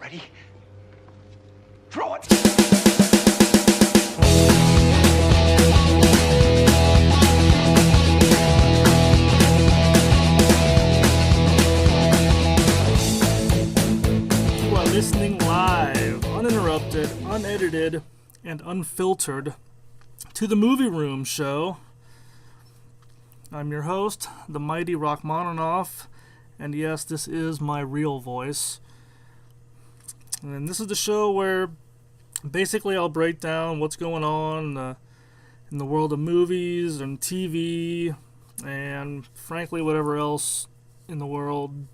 Ready? Throw it! You are listening live, uninterrupted, unedited, and unfiltered to the Movie Room show. I'm your host, the mighty Rachmaninoff, and yes, this is my real voice. And this is the show where basically I'll break down what's going on in the world of movies and TV, and frankly whatever else in the world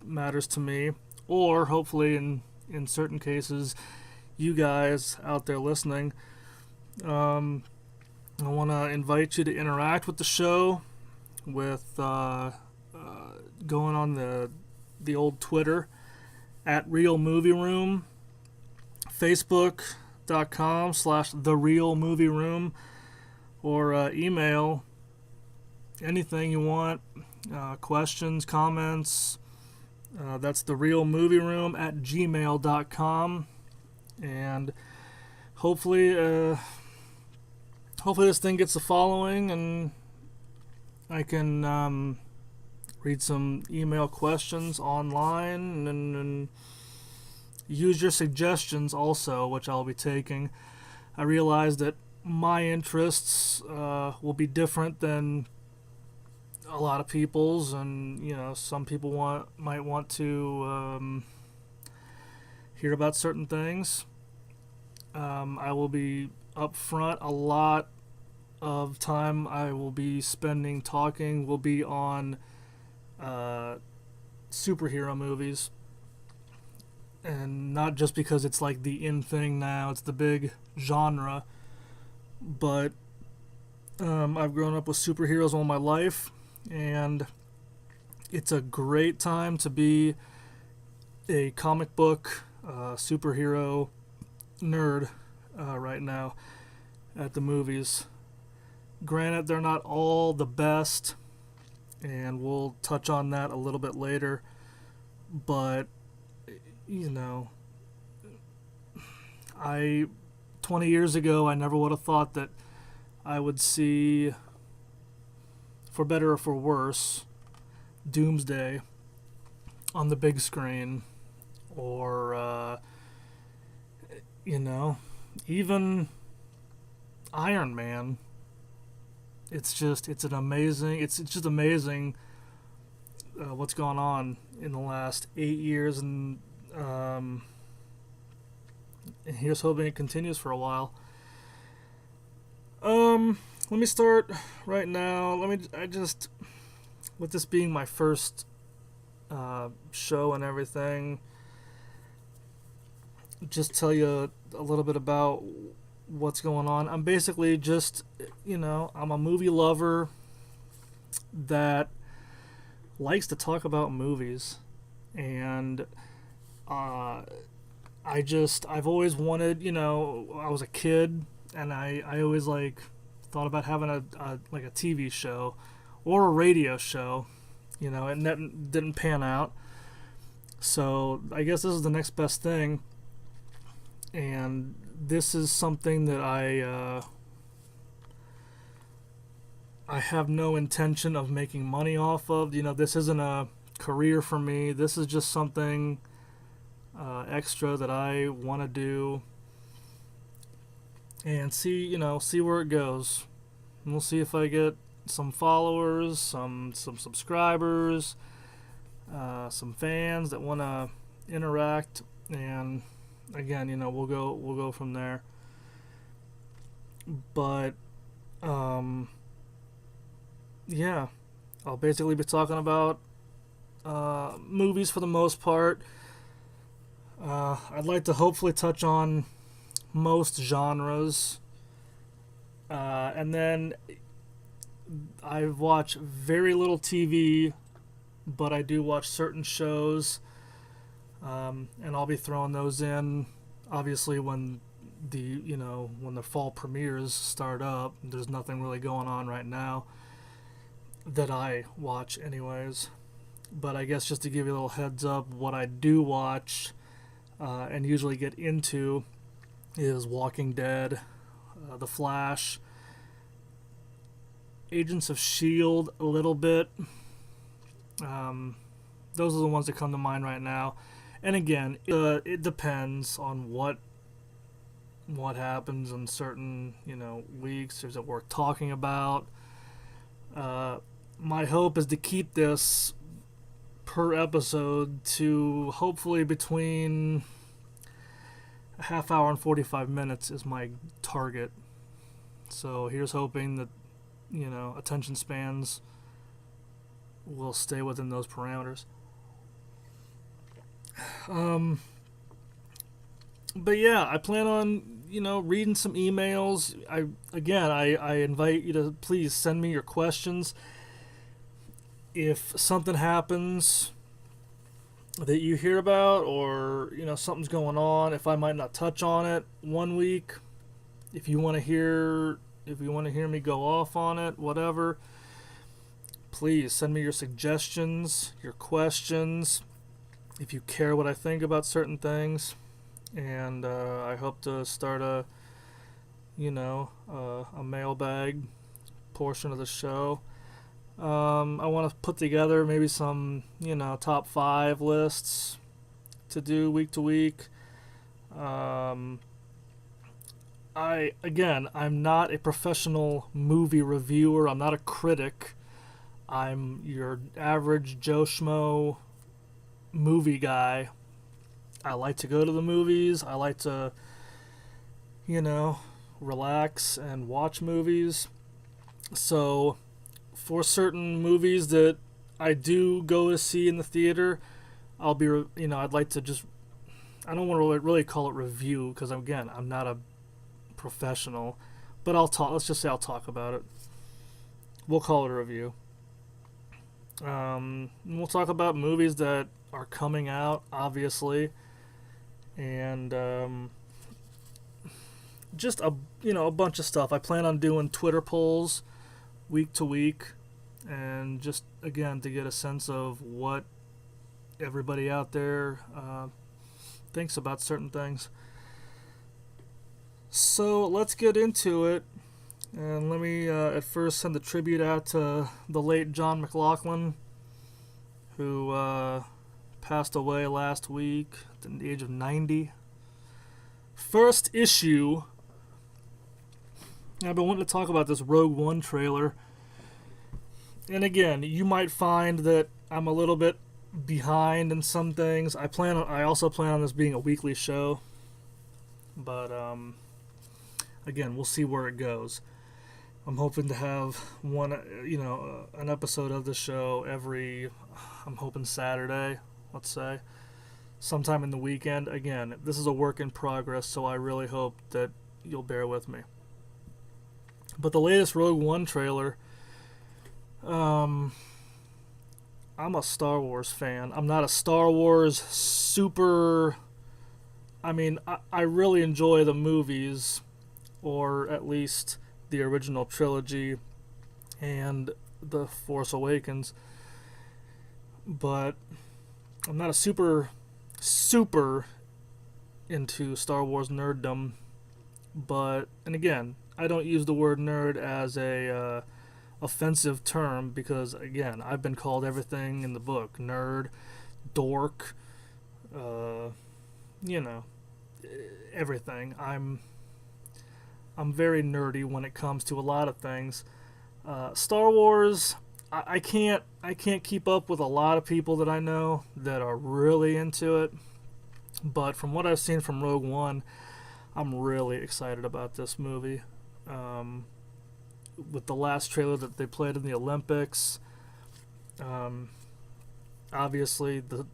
matters to me, or hopefully in certain cases you guys out there listening. I want to invite you to interact with the show with going on the old Twitter at therealmovieroom, facebook.com/therealmovieroom, or email anything you want, questions, comments. That's therealmovieroom@gmail.com, and hopefully this thing gets a following and I can read some email questions online and use your suggestions also, which I'll be taking. I realize that my interests will be different than a lot of people's, and some people might want to hear about certain things. I will be upfront. A lot of time I will be spending talking will be on superhero movies, and not just because it's like the in thing now, it's the big genre, but I've grown up with superheroes all my life, and it's a great time to be a comic book superhero nerd right now at the movies. Granted, they're not all the best, and we'll touch on that a little bit later, but 20 years ago I never would have thought that I would see, for better or for worse, Doomsday on the big screen, or even Iron Man. It's just amazing what's gone on in the last 8 years, and here's hoping it continues for a while. Let me start right now. With this being my first show and everything, just tell you a little bit about what's going on. I'm basically just, I'm a movie lover that likes to talk about movies, and I've always wanted, I was a kid, and I always thought about having a TV show or a radio show. It didn't pan out, so I guess this is the next best thing. And this is something that I have no intention of making money off of. This isn't a career for me. This is just something extra that I want to do, and see where it goes. And we'll see if I get some followers, some subscribers, some fans that want to interact, and again, we'll go from there. But yeah, I'll basically be talking about movies for the most part. I'd like to hopefully touch on most genres, and then I watch very little TV, but I do watch certain shows. And I'll be throwing those in, obviously, when the fall premieres start up. There's nothing really going on right now that I watch anyways. But I guess just to give you a little heads up, what I do watch, and usually get into is Walking Dead, The Flash, Agents of S.H.I.E.L.D. a little bit. Those are the ones that come to mind right now. And again, it depends on what happens in certain, weeks. Is it worth talking about? My hope is to keep this per episode to hopefully between a half hour and 45 minutes is my target. So here's hoping that, attention spans will stay within those parameters. But yeah, I plan on, reading some emails. I invite you to please send me your questions. If something happens that you hear about, or, something's going on, if I might not touch on it one week, if you want to hear me go off on it, whatever, please send me your suggestions, your questions, if you care what I think about certain things. And I hope to start a mailbag portion of the show. I want to put together maybe some, top 5 lists to do week to week. I'm not a professional movie reviewer. I'm not a critic. I'm your average Joe Schmo movie guy. I like to go to the movies. I like to, relax and watch movies. So, for certain movies that I do go to see in the theater, I'll be, I'd like to just, I don't want to really call it review, because again, I'm not a professional, but let's just say I'll talk about it. We'll call it a review. We'll talk about movies that are coming out, obviously, and just a bunch of stuff. I plan on doing Twitter polls week to week, and just again to get a sense of what everybody out there thinks about certain things. So let's get into it, and let me at first send a tribute out to the late John McLaughlin, who passed away last week at the age of 90. First issue. I've been wanting to talk about this Rogue One trailer. And again, you might find that I'm a little bit behind in some things. I also plan on this being a weekly show. But again, we'll see where it goes. I'm hoping to have an episode of the show every, I'm hoping Saturday, let's say, sometime in the weekend. Again, this is a work in progress, so I really hope that you'll bear with me. But the latest Rogue One trailer, I'm a Star Wars fan. I'm not a Star Wars super, I really enjoy the movies, or at least the original trilogy and The Force Awakens, but I'm not a super into Star Wars nerddom. And again, I don't use the word nerd as a offensive term, because again, I've been called everything in the book: nerd, dork, everything. I'm very nerdy when it comes to a lot of things. Star Wars, I can't keep up with a lot of people that I know that are really into it. But from what I've seen from Rogue One, I'm really excited about this movie. With the last trailer that they played in the Olympics, obviously the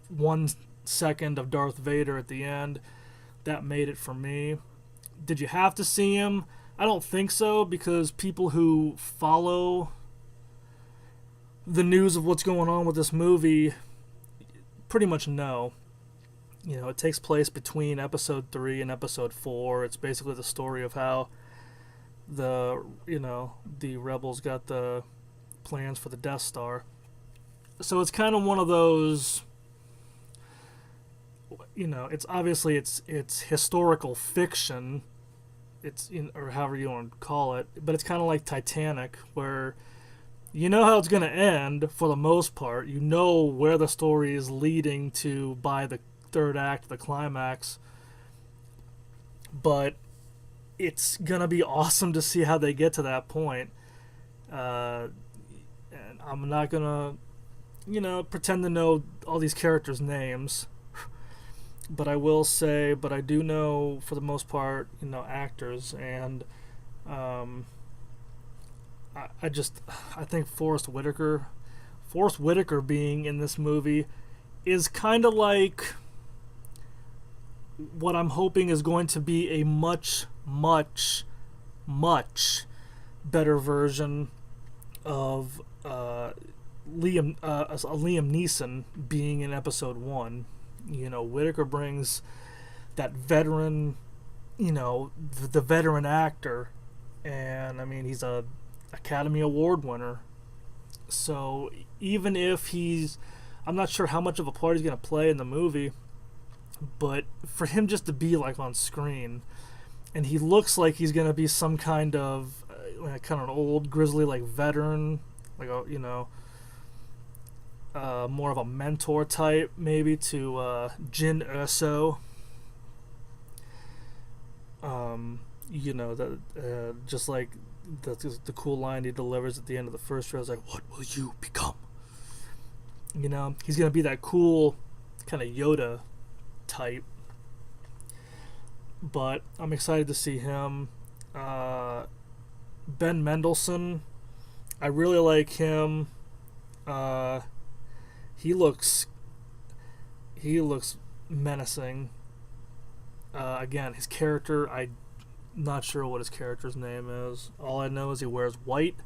1 second of Darth Vader at the end, that made it for me. Did you have to see him? I don't think so, because people who follow the news of what's going on with this movie pretty much know. It takes place between episode 3 and episode 4. It's basically the story of how the rebels got the plans for the Death Star. So it's kind of one of those it's obviously it's historical fiction. It's or however you want to call it, but it's kind of like Titanic, where you know how it's going to end for the most part. You know where the story is leading to by the third act, the climax. But it's going to be awesome to see how they get to that point. And I'm not going to, pretend to know all these characters' names. But I will say, but I do know, for the most part, actors. And I think Forrest Whitaker being in this movie is kind of like what I'm hoping is going to be a much, much, much better version of Liam Neeson being in episode 1. Whitaker brings that veteran, the veteran actor, and I mean he's a Academy Award winner. So even if I'm not sure how much of a part he's going to play in the movie, but for him just to be like on screen, and he looks like he's going to be some kind of an old grizzly like veteran, like more of a mentor type maybe to Jin Erso. Just like the cool line he delivers at the end of the first trailer is like, "What will you become?" He's gonna be that cool kind of Yoda type. But I'm excited to see him. Ben Mendelsohn, I really like him. He looks menacing. Again, his character, I'm not sure what his character's name is. All I know is he wears white.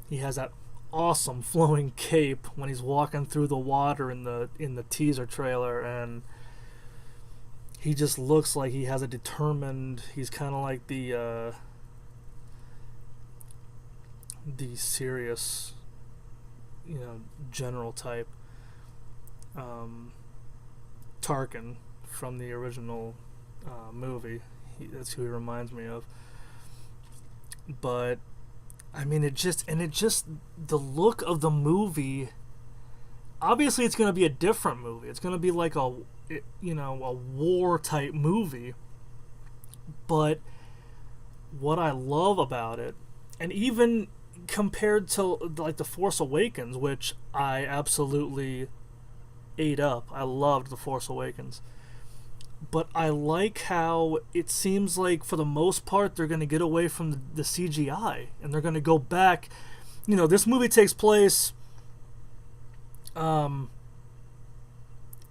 He has that awesome flowing cape when he's walking through the water in the teaser trailer, and he just looks like he has he's kind of like the serious, general type. Tarkin from the original movie. That's who he reminds me of. But I mean, the look of the movie. Obviously, it's going to be a different movie. It's going to be like a war type movie. But what I love about it, and even compared to like The Force Awakens, which I absolutely ate up. I loved The Force Awakens. But I like how it seems like for the most part they're going to get away from the CGI and they're going to go back. This movie takes place I'm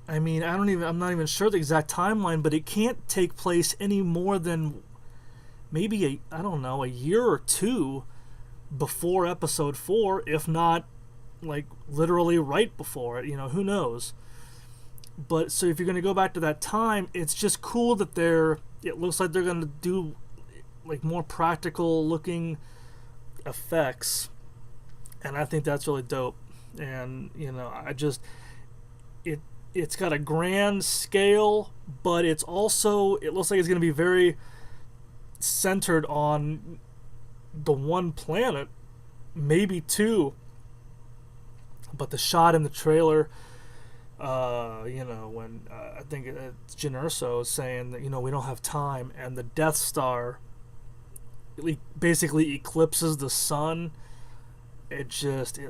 not even sure the exact timeline, but it can't take place any more than maybe a year or two before episode 4, if not like literally right before it. Who knows? But so if you're going to go back to that time, it's just cool that it looks like they're going to do like more practical looking effects, and I think that's really dope. And it's got a grand scale, but it looks like it's going to be very centered on the one planet, maybe two. But the shot in the trailer, when I think it's Jyn Erso saying that we don't have time, and the Death Star basically eclipses the sun. It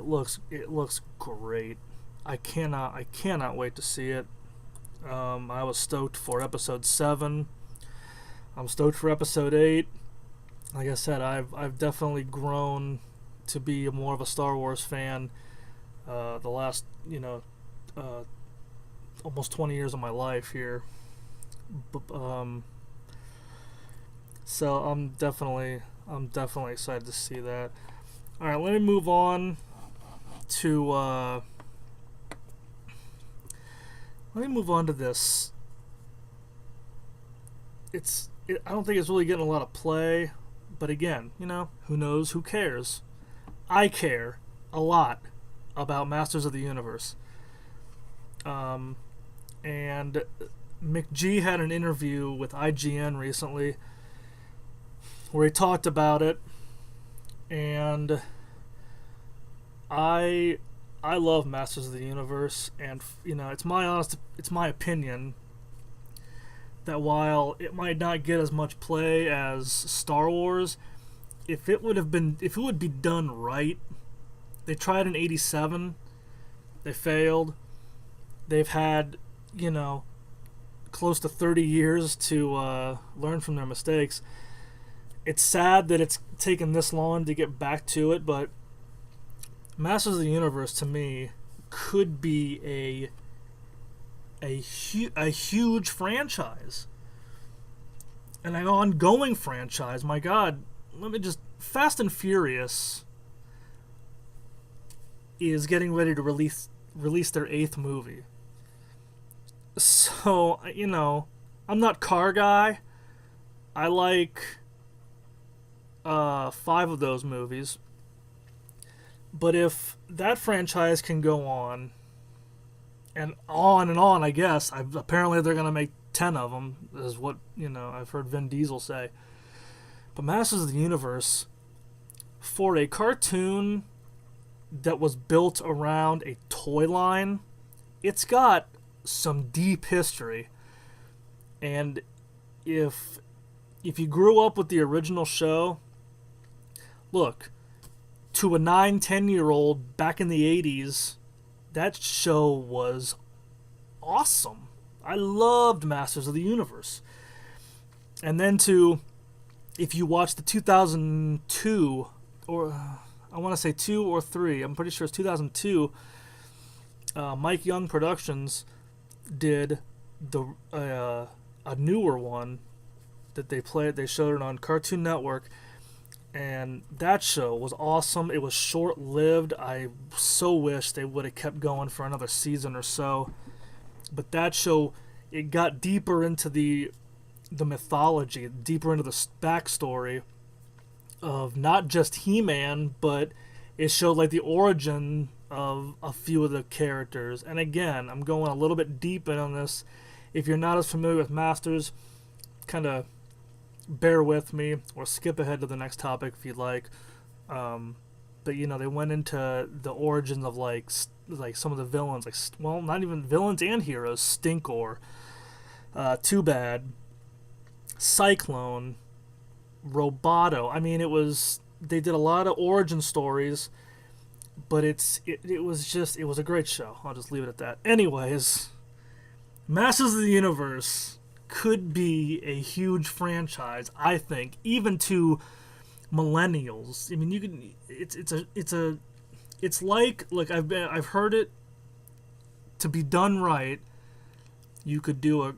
looks great. I cannot wait to see it. I was stoked for episode 7. I'm stoked for episode 8. Like I said, I've definitely grown to be more of a Star Wars fan. The last almost 20 years of my life here. So I'm definitely excited to see that. All right, let me move on to this. I don't think it's really getting a lot of play, but again, who knows? Who cares? I care a lot about Masters of the Universe. And McG had an interview with IGN recently where he talked about it, and I love Masters of the Universe, and it's my opinion that while it might not get as much play as Star Wars, if it would be done right. They tried in '87, they failed. They've had close to 30 years to learn from their mistakes. It's sad that it's taken this long to get back to it, but Masters of the Universe to me could be a huge franchise, an ongoing franchise. My God, Fast and Furious is getting ready to release their 8th movie. So, I'm not car guy. I like 5 of those movies. But if that franchise can go on, and on, I guess, apparently they're going to make 10 of them, is what, I've heard Vin Diesel say. But Masters of the Universe, for a cartoon that was built around a toy line, it's got some deep history. And if you grew up with the original show, look, to a 9-10-year-old back in the 80s, that show was awesome. I loved Masters of the Universe. And then if you watch the 2002, or I want to say 2 or 3, I'm pretty sure it's 2002, Mike Young Productions did a newer one that they showed it on Cartoon Network, and that show was awesome. It was short-lived. I so wish they would have kept going for another season or so. But that show, it got deeper into the mythology, deeper into the backstory of not just He-Man, but it showed like the origin of a few of the characters. And again, I'm going a little bit deep in on this. If you're not as familiar with Masters, kind of bear with me or skip ahead to the next topic if you'd like. But they went into the origins of like some of the villains, not even villains and heroes. Stinkor, Too Bad, Cyclone, Roboto. I mean, they did a lot of origin stories, but it was a great show. I'll just leave it at that. Anyways, Masters of the Universe could be a huge franchise, I think, even to millennials. I mean, it's like I've heard it, to be done right, you could do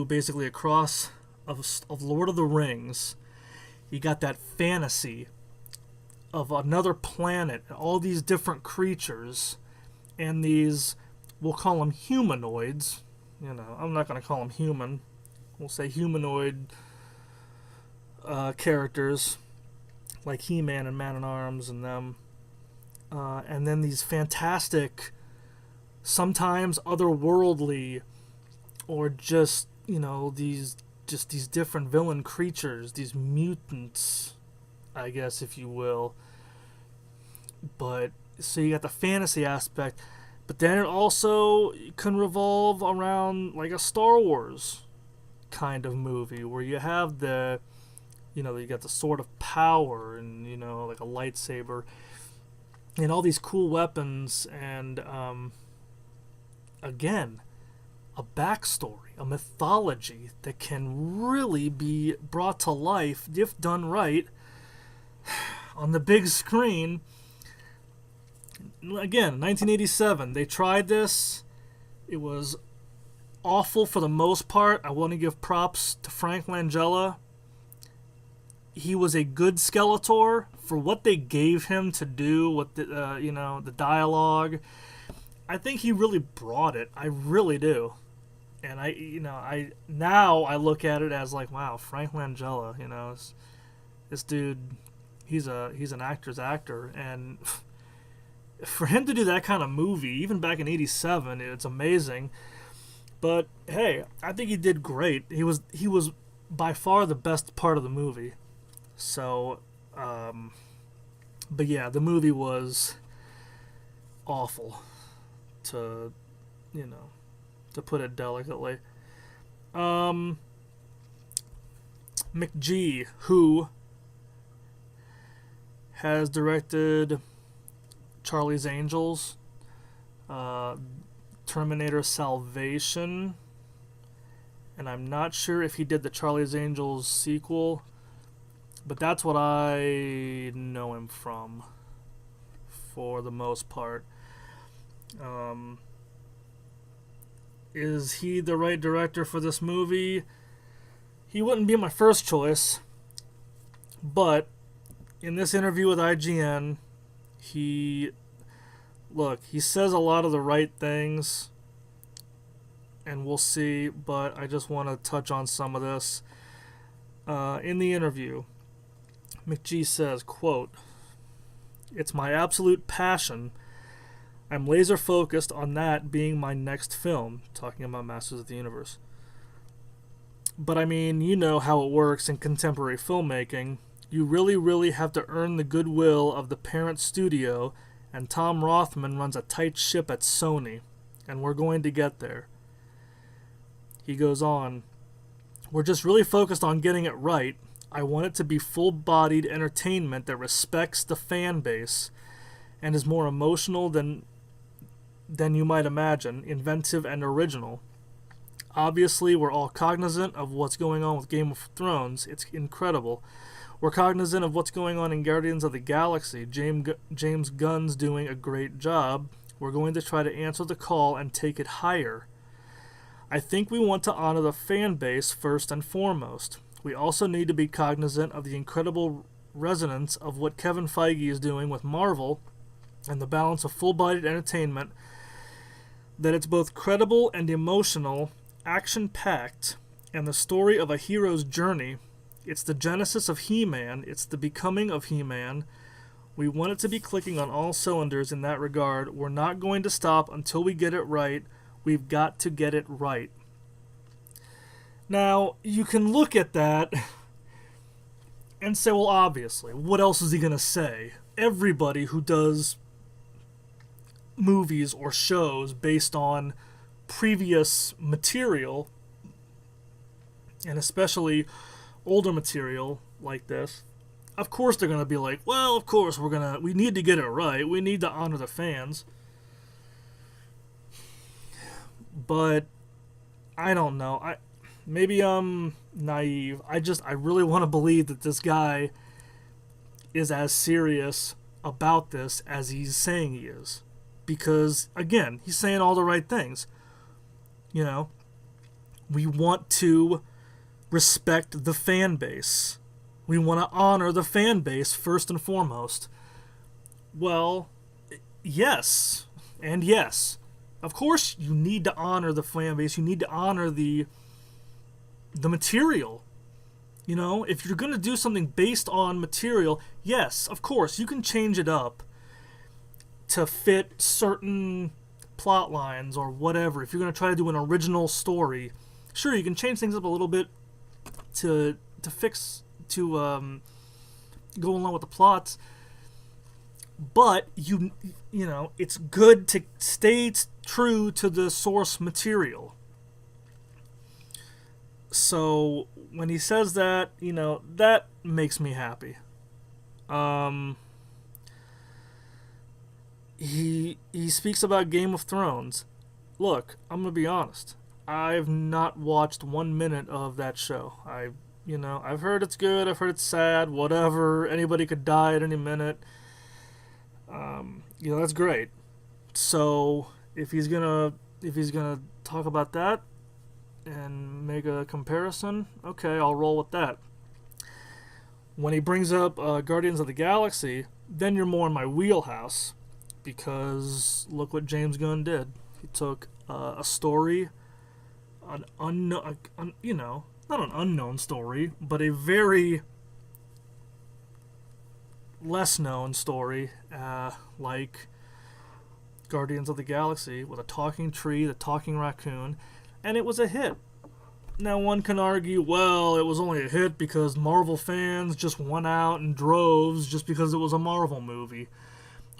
basically a cross of Lord of the Rings. You got that fantasy of another planet, all these different creatures, and these, we'll call them humanoids. I'm not going to call them human. We'll say humanoid characters like He-Man and Man-at-Arms and them. And then these fantastic, sometimes otherworldly, or just, these different villain creatures, these mutants, I guess, if you will. But, so you got the fantasy aspect, but then it also can revolve around like a Star Wars kind of movie where you have you got the Sword of Power and, like a lightsaber and all these cool weapons and, again, a backstory, a mythology that can really be brought to life if done right on the big screen. Again, 1987, they tried this. It was awful for the most part. I want to give props to Frank Langella. He was a good Skeletor for what they gave him to do with the dialogue. I think he really brought it. I really do. And I look at it as like, wow, Frank Langella, this dude, he's an actor's actor, and for him to do that kind of movie, even back in '87, it's amazing. But hey, I think he did great. He was by far the best part of the movie. So, but yeah, the movie was awful, to to put it delicately. Um, McG, who has directed Charlie's Angels, Terminator Salvation, and I'm not sure if he did the Charlie's Angels sequel, but that's what I know him from for the most part. Is he the right director for this movie? He wouldn't be my first choice, but in this interview with IGN, he says a lot of the right things, and we'll see, but I just want to touch on some of this. In the interview, McG says, quote, "It's my absolute passion. I'm laser focused on that being my next film," talking about Masters of the Universe. "But I mean, you know how it works in contemporary filmmaking. You really, really have to earn the goodwill of the parent studio, and Tom Rothman runs a tight ship at Sony, and we're going to get there." He goes on, "We're just really focused on getting it right. I want it to be full-bodied entertainment that respects the fan base and is more emotional than you might imagine, inventive and original. Obviously, we're all cognizant of what's going on with Game of Thrones. It's incredible. We're cognizant of what's going on in Guardians of the Galaxy. James Gunn's doing a great job. We're going to try to answer the call and take it higher. I think we want to honor the fan base first and foremost. We also need to be cognizant of the incredible resonance of what Kevin Feige is doing with Marvel and the balance of full-bodied entertainment, that it's both credible and emotional, action-packed, and the story of a hero's journey. It's the genesis of He-Man. It's the becoming of He-Man. We want it to be clicking on all cylinders in that regard. We're not going to stop until we get it right. We've got to get it right." Now, you can look at that and say, well, obviously, what else is he going to say? Everybody who does movies or shows based on previous material, and especially older material like this, of course they're going to be like, well, of course we need to get it right. We need to honor the fans. But I don't know. Maybe I'm naive. I really want to believe that this guy is as serious about this as he's saying he is. Because, again, he's saying all the right things. You know, we want to respect the fan base. We want to honor the fan base first and foremost. Well, yes. And yes. Of course you need to honor the fan base. You need to honor the material. You know, if you're going to do something based on material, yes, of course, you can change it up to fit certain plot lines or whatever. If you're going to try to do an original story, sure, you can change things up a little bit to go along with the plots. But you know, it's good to stay true to the source material. So when he says that, you know, that makes me happy. He speaks about Game of Thrones. Look, I'm gonna be honest. I've not watched 1 minute of that show. I've heard it's good. I've heard it's sad. Whatever. Anybody could die at any minute. That's great. So if he's gonna talk about that and make a comparison, okay, I'll roll with that. When he brings up Guardians of the Galaxy, then you're more in my wheelhouse, because look what James Gunn did. He took a story, not an unknown story, but a very less known story, like Guardians of the Galaxy, with a talking tree, the talking raccoon, and it was a hit. Now, one can argue, well, it was only a hit because Marvel fans just went out in droves just because it was a Marvel movie.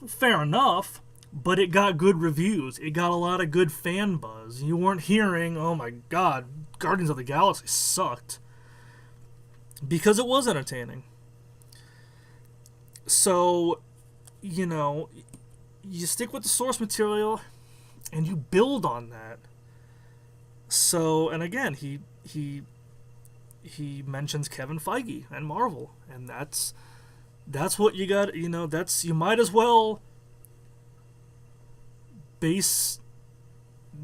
Fair enough, but it got good reviews. It got a lot of good fan buzz. You weren't hearing, oh my god, Guardians of the Galaxy sucked. Because it was entertaining. So, you stick with the source material and you build on that. So, and again, he mentions Kevin Feige and Marvel, and that's what you got. You might as well base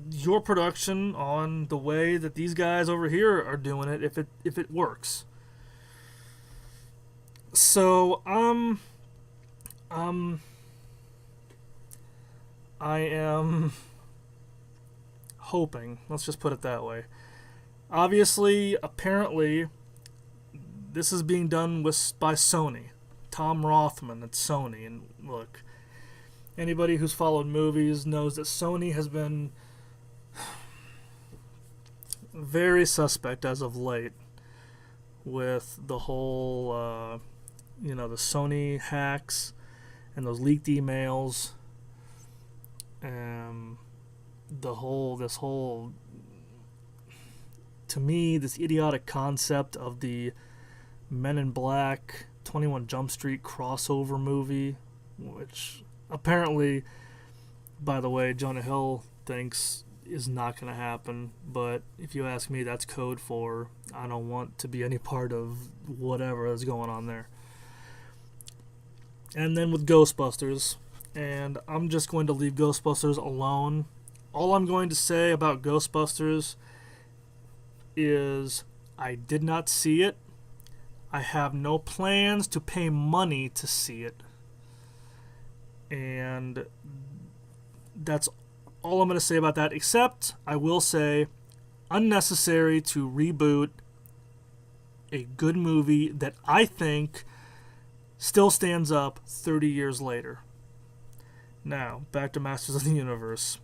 your production on the way that these guys over here are doing it if it works. So I am hoping, let's just put it that way. Obviously, apparently, this is being done by Sony. Tom Rothman at Sony. And look, anybody who's followed movies knows that Sony has been very suspect as of late with the whole, the Sony hacks and those leaked emails. To me, this idiotic concept of the Men in Black 21 Jump Street crossover movie, which apparently, by the way, Jonah Hill thinks is not going to happen, but if you ask me, that's code for I don't want to be any part of whatever is going on there. And then with Ghostbusters, and I'm just going to leave Ghostbusters alone. All I'm going to say about Ghostbusters is I did not see it. I have no plans to pay money to see it. And that's all I'm going to say about that, except I will say unnecessary to reboot a good movie that I think still stands up 30 years later. Now, back to Masters of the Universe.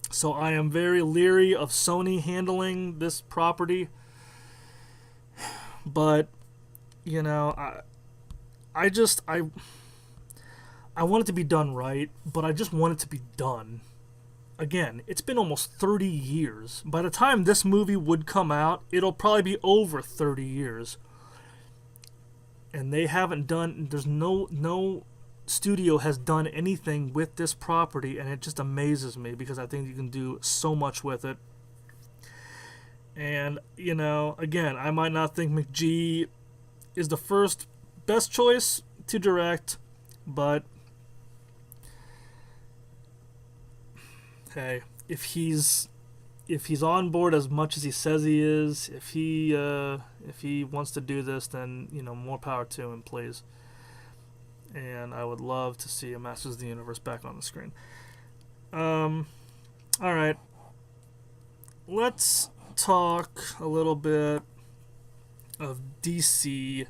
So I am very leery of Sony handling this property. But, I want it to be done right, but I just want it to be done. Again, it's been almost 30 years. By the time this movie would come out, it'll probably be over 30 years. And they haven't done, there's no studio has done anything with this property, and it just amazes me because I think you can do so much with it. And, again, I might not think McGee is the first best choice to direct, but hey, if he's on board as much as he says he is, if he wants to do this, then more power to him, please. And I would love to see a Masters of the Universe back on the screen. Alright. Let's talk a little bit of DC,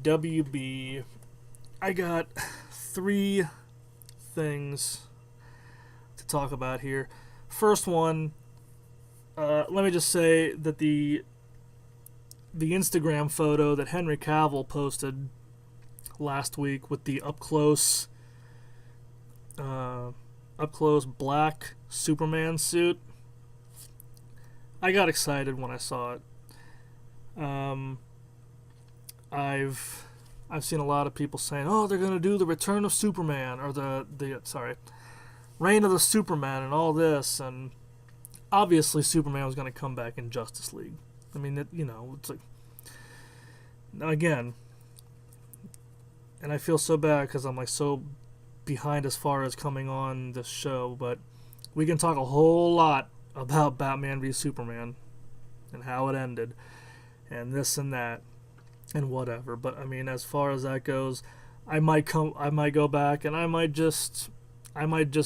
WB. I got 3 things to talk about here. First one, let me just say that the Instagram photo that Henry Cavill posted last week with the up close black Superman suit, I got excited when I saw it. I've seen a lot of people saying, "Oh, they're gonna do the Return of Superman," or the Reign of the Superman, and all this, and obviously Superman was gonna come back in Justice League. I mean, it's like, again. And I feel so bad because I'm so behind as far as coming on this show, but we can talk a whole lot about Batman v Superman and how it ended and this and that and whatever. But I mean, as far as that goes, I might go back and I might just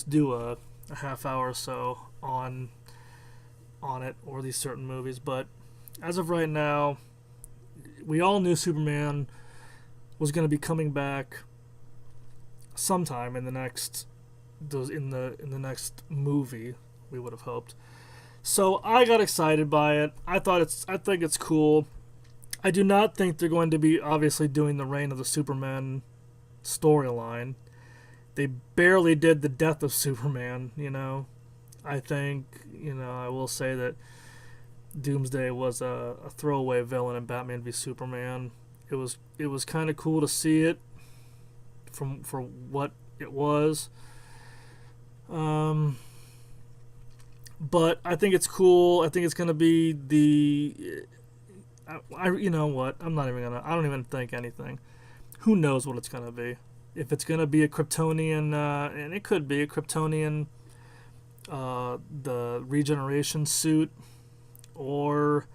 do a half hour or so on it or these certain movies. But as of right now, we all knew Superman was going to be coming back sometime in the next movie, we would have hoped. So I got excited by it. I think it's cool. I do not think they're going to be obviously doing the Reign of the Superman storyline. They barely did the death of Superman, you know. I think, you know, I will say that Doomsday was a throwaway villain in Batman v Superman. It was kind of cool to see it for what it was. But I think it's cool. I think it's gonna be you know what? I don't even think anything. Who knows what it's gonna be? If it's gonna be a Kryptonian, and it could be a Kryptonian, the regeneration suit, or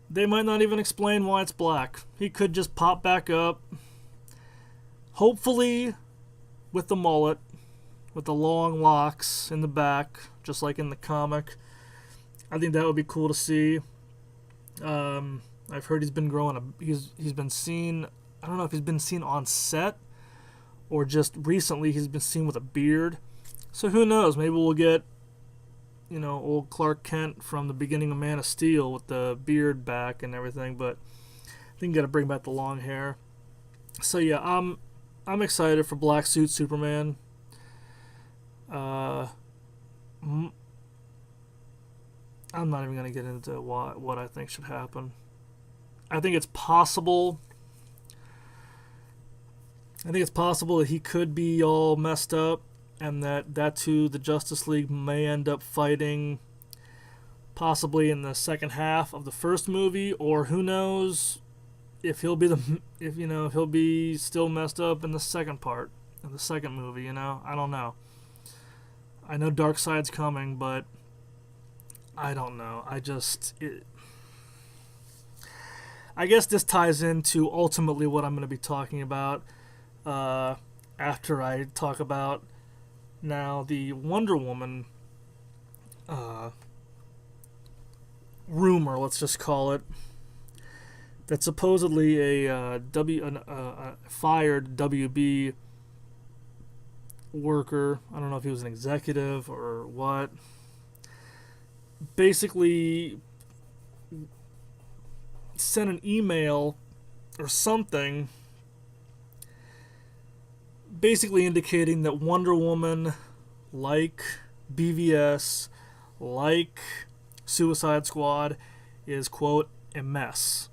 they might not even explain why it's black. He could just pop back up, hopefully with the mullet, with the long locks in the back, just like in the comic. I think that would be cool to see. I've heard he's been growing he's been seen. I don't know if he's been seen on set or just recently he's been seen with a beard. So who knows? Maybe we'll get, you know, old Clark Kent from the beginning of Man of Steel with the beard back and everything. But I think got to bring back the long hair. So yeah, I'm excited for Black Suit Superman. I'm not even going to get into what I think should happen. I think it's possible. That he could be all messed up, and that too, the Justice League may end up fighting possibly in the second half of the first movie, or who knows if he'll be still messed up in the second part of the second movie. You know, I don't know. I know Darkseid's coming, but I don't know. I guess this ties into ultimately what I'm going to be talking about after I talk about now the Wonder Woman rumor, let's just call it, that supposedly a fired WB worker, I don't know if he was an executive or what, basically sent an email or something basically indicating that Wonder Woman, like BVS, like Suicide Squad, is, quote, a mess.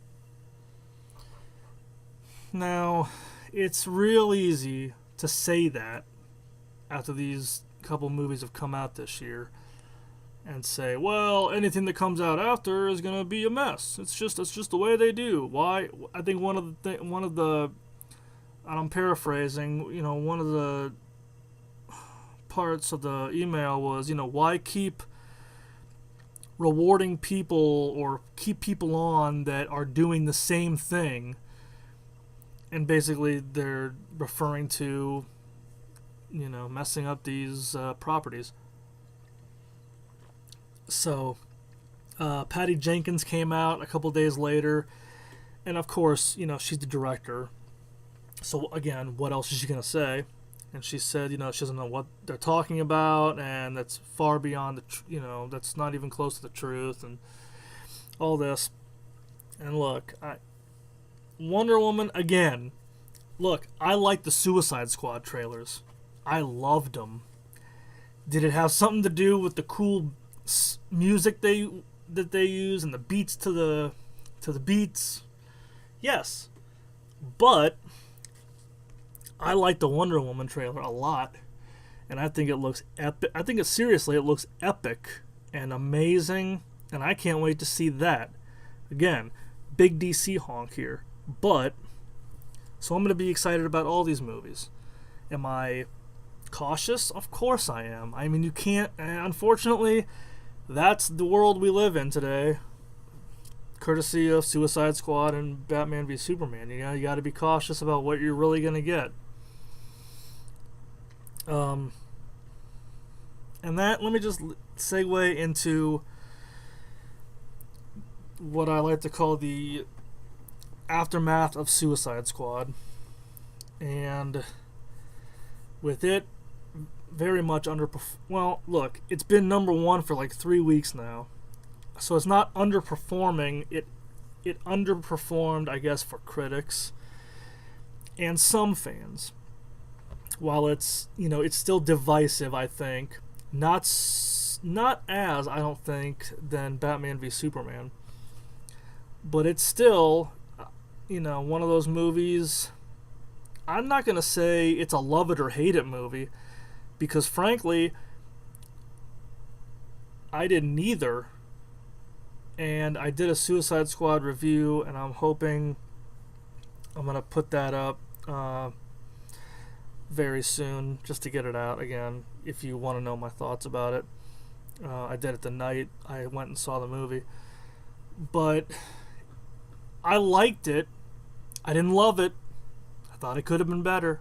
Now, it's real easy to say that after these couple movies have come out this year and say, well, anything that comes out after is going to be a mess. It's just the way they do. Why? I think one of the and I'm paraphrasing, you know, one of the parts of the email was, you know, why keep rewarding people or keep people on that are doing the same thing? And basically they're referring to, you know, messing up these properties. So Patty Jenkins came out a couple days later, and of course, you know, she's the director. So again, what else is she going to say? And she said, you know, she doesn't know what they're talking about, and that's far beyond that's not even close to the truth, and all this. And look, Wonder Woman, again, look, I like the Suicide Squad trailers. I loved them. Did it have something to do with the cool music that they use and the beats to the beats? Yes. But I like the Wonder Woman trailer a lot, and I think it looks epic. I think it looks epic and amazing, and I can't wait to see that. Again, big DC honk here, but so I'm going to be excited about all these movies. Am I cautious? Of course I am. I mean, you can't. Unfortunately, that's the world we live in today. Courtesy of Suicide Squad and Batman v Superman. You know, you got to be cautious about what you're really going to get. And that, let me just segue into what I like to call the aftermath of Suicide Squad. And with it very much well, look, it's been number one for like 3 weeks now. So it's not underperforming. It underperformed, I guess, for critics and some fans. While it's still divisive, I think. Not as, I don't think, than Batman v Superman. But it's still, one of those movies. I'm not going to say it's a love it or hate it movie, because frankly, I did neither. And I did a Suicide Squad review, and I'm hoping I'm going to put that up very soon, just to get it out again, if you want to know my thoughts about it. I did it the night I went and saw the movie. But I liked it. I didn't love it. I thought it could have been better.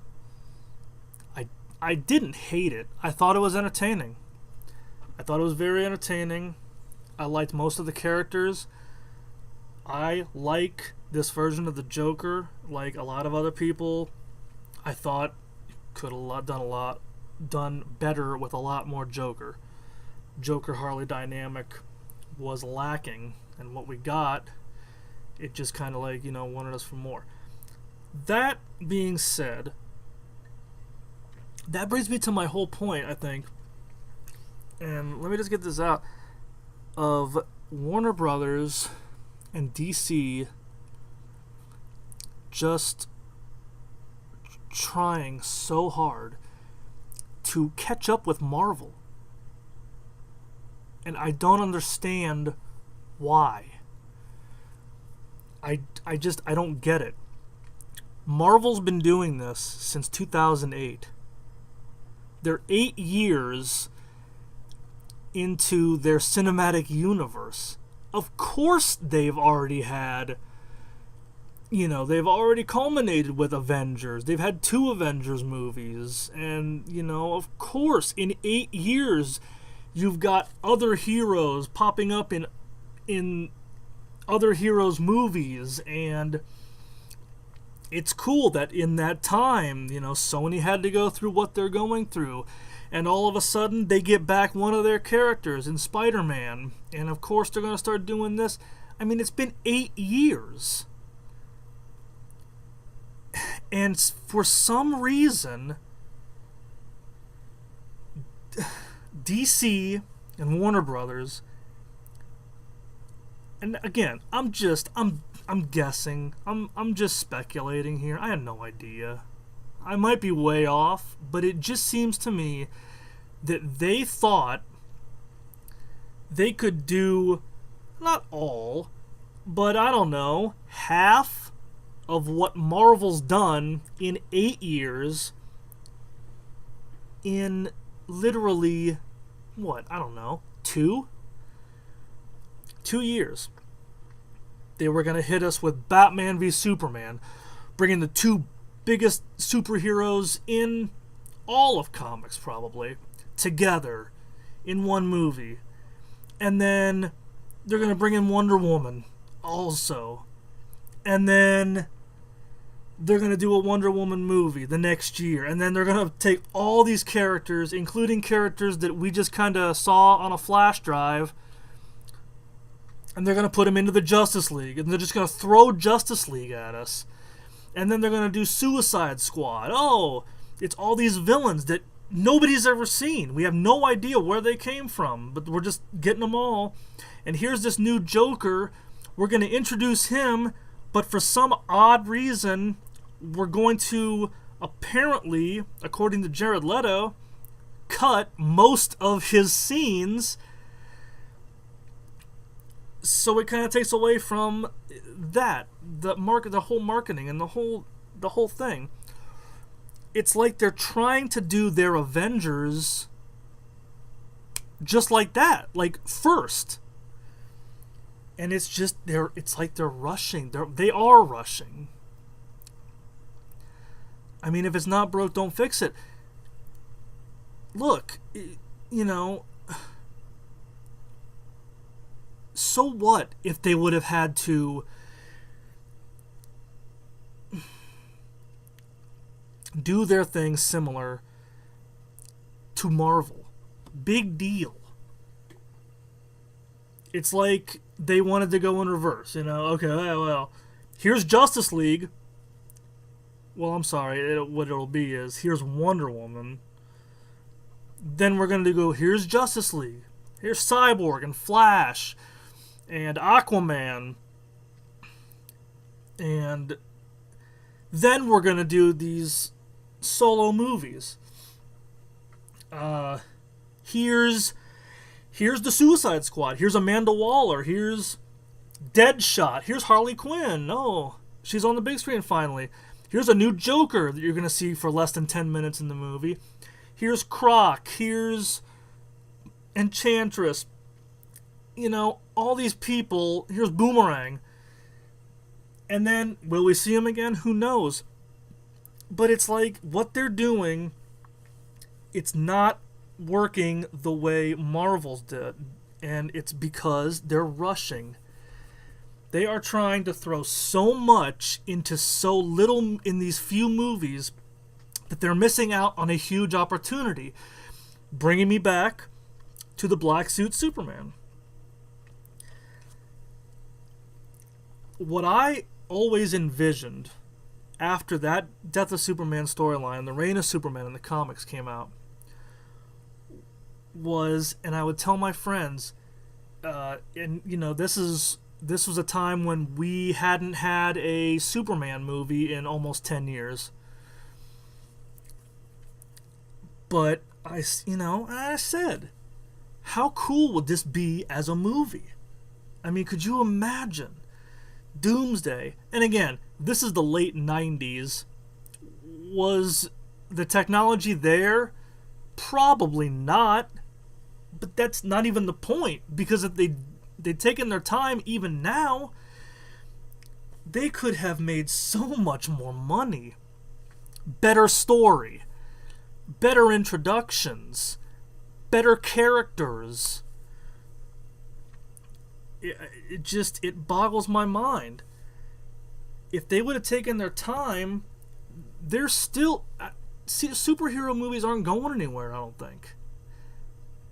I didn't hate it. I thought it was entertaining. I thought it was very entertaining. I liked most of the characters. I like this version of the Joker, like a lot of other people. I thought could have done better with a lot more Joker. Joker Harley dynamic was lacking, and what we got, it just kind of wanted us for more. That being said, that brings me to my whole point, I think, and let me just get this out, of Warner Brothers and DC just trying so hard to catch up with Marvel. And I don't understand why. I don't get it. Marvel's been doing this since 2008. They're 8 years into their cinematic universe. Of course they've already had, they've already culminated with Avengers. They've had 2 Avengers movies. And, of course, in 8 years, you've got other heroes popping up in other heroes' movies. And it's cool that in that time, Sony had to go through what they're going through. And all of a sudden, they get back one of their characters in Spider-Man. And of course, they're going to start doing this. I mean, it's been 8 years. And for some reason, DC and Warner Brothers, and again, I'm guessing. I'm just speculating here. I have no idea. I might be way off, but it just seems to me that they thought they could do, not all, but I don't know, half of what Marvel's done in 8 years in literally, I don't know, 2 years. They were going to hit us with Batman v Superman, bringing the 2 biggest superheroes in all of comics probably together in one movie. And then they're going to bring in Wonder Woman also. And then they're going to do a Wonder Woman movie the next year. And then they're going to take all these characters, including characters that we just kind of saw on a flash drive, and they're going to put them into the Justice League. And they're just going to throw Justice League at us. And then they're going to do Suicide Squad. Oh, it's all these villains that nobody's ever seen. We have no idea where they came from, but we're just getting them all. And here's this new Joker. We're going to introduce him, but for some odd reason, we're going to apparently, according to Jared Leto, cut most of his scenes. So it kind of takes away from that, the whole marketing and the whole thing. It's like they're trying to do their Avengers just like that, like first. And it's just it's like they're rushing. They are rushing. I mean, if it's not broke, don't fix it. Look, so what if they would have had to do their thing similar to Marvel? Big deal. It's like they wanted to go in reverse, you know? Okay, well, here's Justice League. Well, I'm sorry, what it'll be is, here's Wonder Woman. Then we're going to go, here's Justice League. Here's Cyborg and Flash and Aquaman. And then we're going to do these solo movies. Here's the Suicide Squad. Here's Amanda Waller. Here's Deadshot. Here's Harley Quinn. Oh, she's on the big screen finally. Here's a new Joker that you're going to see for less than 10 minutes in the movie. Here's Croc. Here's Enchantress. You know, all these people. Here's Boomerang. And then, will we see him again? Who knows? But it's like, what they're doing, it's not working the way Marvel's did. And it's because they're rushing. They are trying to throw so much into so little in these few movies that they're missing out on a huge opportunity. Bringing me back to the Black Suit Superman. What I always envisioned after that Death of Superman storyline, the Reign of Superman in the comics came out, was, and I would tell my friends, and you know, this was a time when we hadn't had a Superman movie in almost 10 years. But I said, how cool would this be as a movie? I mean, could you imagine Doomsday? And again, this is the late 90s. Was the technology there? Probably not. But that's not even the point, because if they'd taken their time, even now, they could have made so much more money. Better story, better introductions, better characters. It boggles my mind. If they would have taken their time, they're still... superhero movies aren't going anywhere, I don't think.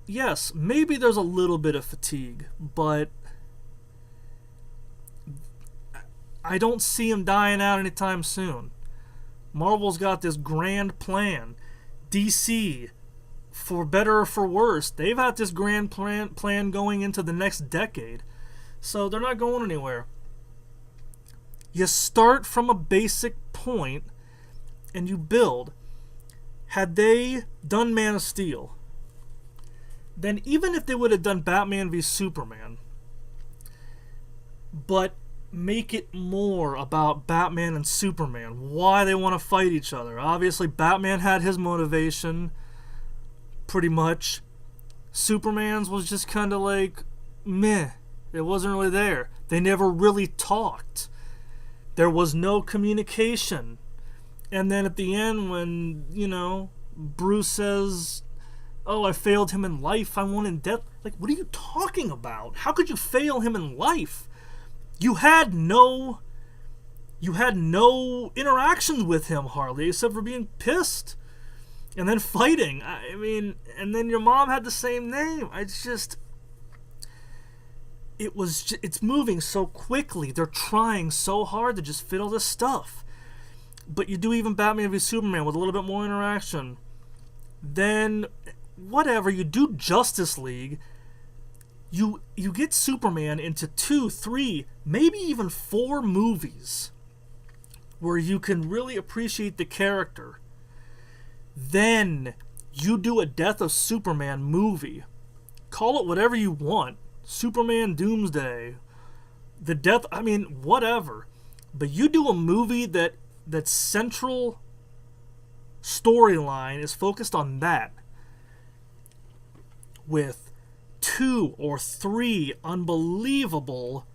Yes, maybe there's a little bit of fatigue, but I don't see them dying out anytime soon. Marvel's got this grand plan. DC, for better or for worse, they've had this grand plan going into the next decade. So they're not going anywhere. You start from a basic point and you build. Had they done Man of Steel, then even if they would have done Batman v Superman, but make it more about Batman and Superman, why they want to fight each other. Obviously, Batman had his motivation, pretty much. Superman's was just kind of like, meh. It wasn't really there. They never really talked. There was no communication. And then at the end, when, you know, Bruce says, oh, I failed him in life, I won in death. Like, what are you talking about? How could you fail him in life? You had no interactions with him, hardly, except for being pissed. And then fighting. I mean, and then your mom had the same name. It's moving so quickly. They're trying so hard to just fit all this stuff. But you do even Batman v Superman with a little bit more interaction. Then, whatever, you do Justice League. You get Superman into 2, 3, maybe even 4 movies where you can really appreciate the character. Then you do a Death of Superman movie. Call it whatever you want. Superman Doomsday. The death, I mean, whatever. But you do a movie that central storyline is focused on that. With 2 or 3 unbelievable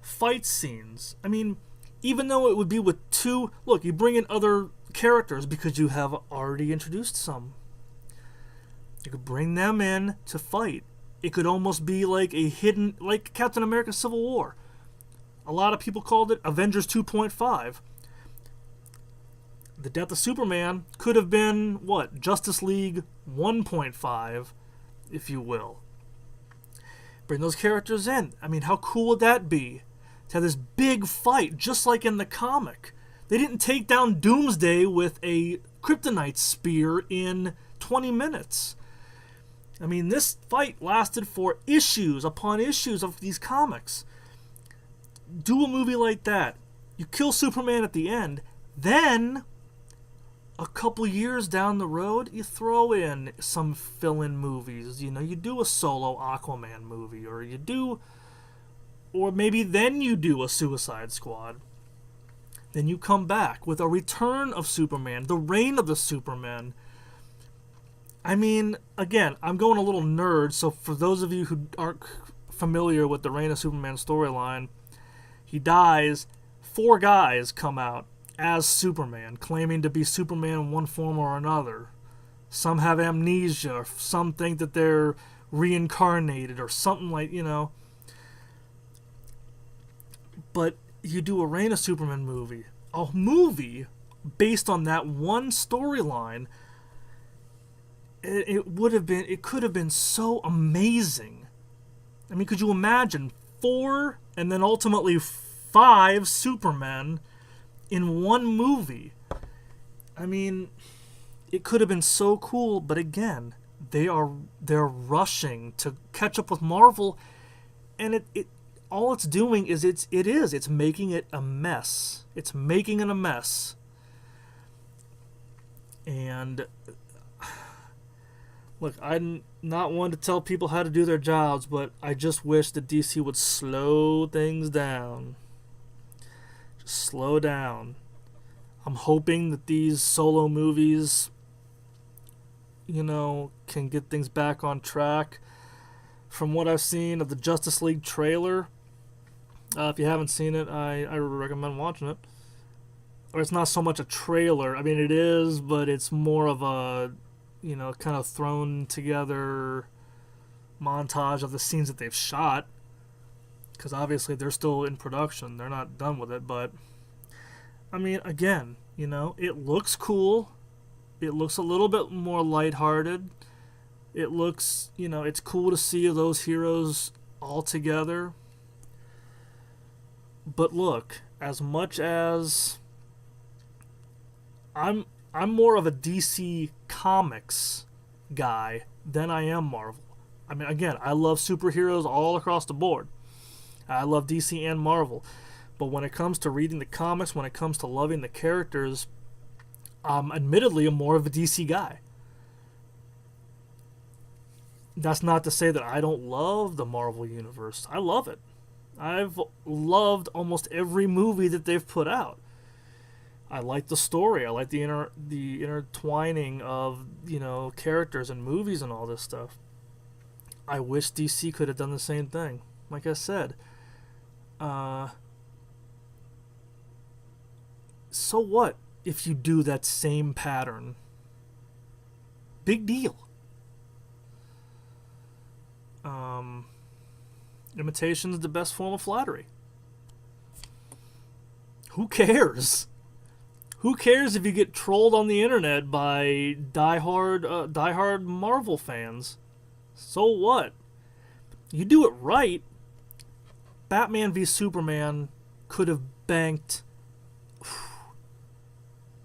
fight scenes. I mean, even though it would be with 2... Look, you bring in other characters because you have already introduced some. You could bring them in to fight. It could almost be like a hidden... Like Captain America Civil War. A lot of people called it Avengers 2.5. The Death of Superman could have been, what, Justice League 1.5, if you will. Bring those characters in. I mean, how cool would that be? To have this big fight, just like in the comic. They didn't take down Doomsday with a kryptonite spear in 20 minutes. I mean, this fight lasted for issues upon issues of these comics. Do a movie like that. You kill Superman at the end, then a couple years down the road, you throw in some fill-in movies. You know, you do a solo Aquaman movie, or maybe then you do a Suicide Squad. Then you come back with a return of Superman, the reign of the Superman. I mean, again, I'm going a little nerd, so for those of you who aren't familiar with the reign of Superman storyline, he dies, 4 guys come out as Superman, claiming to be Superman in one form or another. Some have amnesia, some think that they're reincarnated, or something like, you know. But you do a Reign of Superman movie, a movie based on that one storyline. It could have been so amazing. I mean, could you imagine 4 and then ultimately 5 Supermen in one movie? I mean, it could have been so cool, but again, they're rushing to catch up with Marvel, and it all it's doing is it's making it a mess. It's making it a mess. And look, I'm not one to tell people how to do their jobs, but I just wish that DC would slow things down. Just slow down. I'm hoping that these solo movies, you know, can get things back on track. From what I've seen of the Justice League trailer, if you haven't seen it, I recommend watching it. Or it's not so much a trailer. I mean, it is, but it's more of a, you know, kind of thrown together montage of the scenes that they've shot. Because obviously they're still in production. They're not done with it. But, I mean, again, you know, it looks cool. It looks a little bit more lighthearted. It looks, you know, it's cool to see those heroes all together. But look, as much as I'm more of a DC Comics guy than I am Marvel. I mean, again, I love superheroes all across the board. I love DC and Marvel. But when it comes to reading the comics, when it comes to loving the characters, admittedly, I'm more of a DC guy. That's not to say that I don't love the Marvel Universe. I love it. I've loved almost every movie that they've put out. I like the story. I like the intertwining of, you know, characters and movies and all this stuff. I wish DC could have done the same thing. Like I said, so what if you do that same pattern? Big deal. Imitation is the best form of flattery. Who cares? Who cares if you get trolled on the internet by diehard Marvel fans? So what? You do it right. Batman v Superman could have banked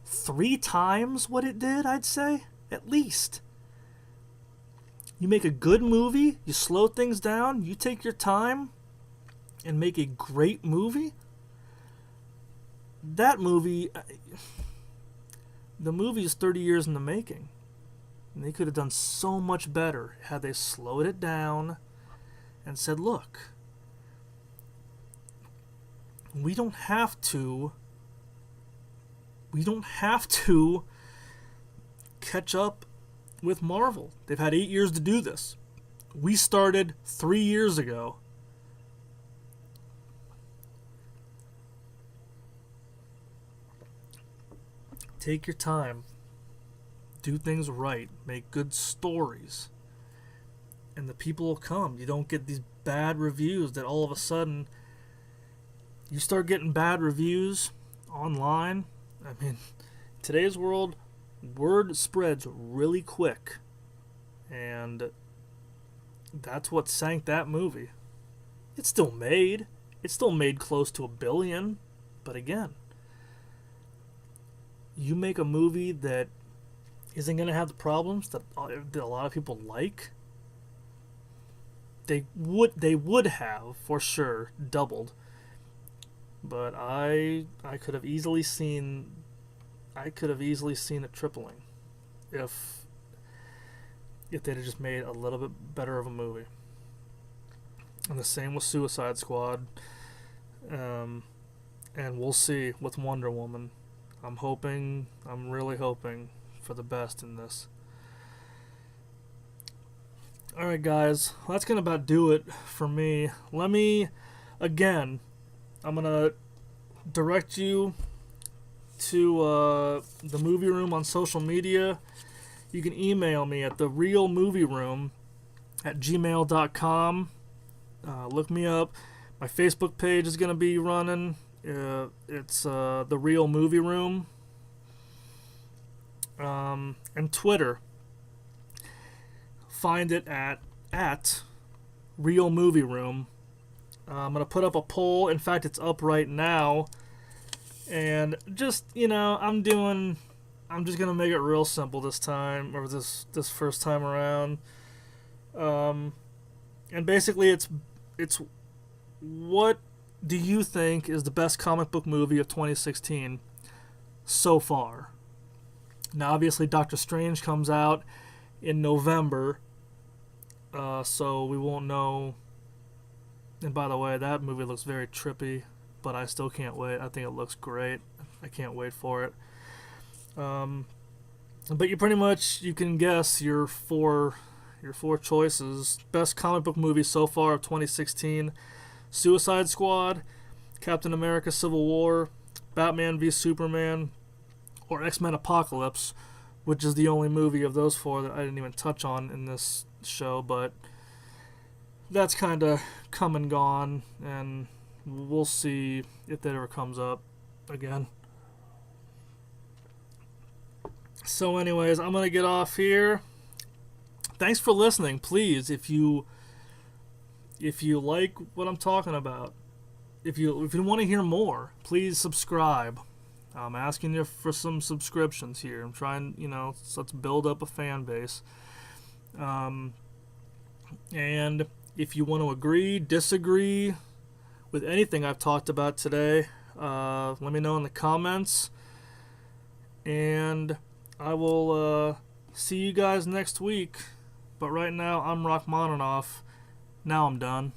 3 times what it did, I'd say, at least. You make a good movie, you slow things down, you take your time and make a great movie. That movie, the movie is 30 years in the making. And they could have done so much better had they slowed it down and said, look, we don't have to catch up with Marvel. They've had 8 years to do this. We started 3 years ago. Take your time. Do things right. Make good stories. And the people will come. You don't get these bad reviews that all of a sudden you start getting bad reviews online. I mean, today's world, word spreads really quick. And That's what sank that movie. It's still made. It's still made close to $1 billion. But again, you make a movie that isn't going to have the problems that a lot of people like. They would have, for sure, doubled. But I could have easily seen it tripling if they'd have just made a little bit better of a movie. And the same with Suicide Squad. And we'll see with Wonder Woman. I'm really hoping for the best in this. Alright guys, well, that's going to about do it for me. I'm going to direct you to the movie room on social media. You can email me at therealmovieroom@gmail.com. Look me up. My Facebook page is going to be running. It's The Real Movie Room. And Twitter. Find it at Real Movie Room. I'm going to put up a poll. In fact, it's up right now. And just, I'm just going to make it real simple this time, or this first time around. And basically it's what do you think is the best comic book movie of 2016 so far? Now, obviously, Doctor Strange comes out in November, so we won't know. And by the way, that movie looks very trippy, but I still can't wait. I think it looks great. I can't wait for it. But you can guess your four choices. Best comic book movie so far of 2016: Suicide Squad, Captain America: Civil War, Batman v Superman, or X-Men Apocalypse, which is the only movie of those four that I didn't even touch on in this show, but that's kind of come and gone, and we'll see if that ever comes up again. So anyways, I'm going to get off here. Thanks for listening. Please, if you like what I'm talking about, if you want to hear more, please subscribe. I'm asking you for some subscriptions here. I'm trying, so let's build up a fan base. And if you want to agree, disagree with anything I've talked about today, let me know in the comments. And I will see you guys next week. But right now, I'm Rachmaninoff. Now I'm done.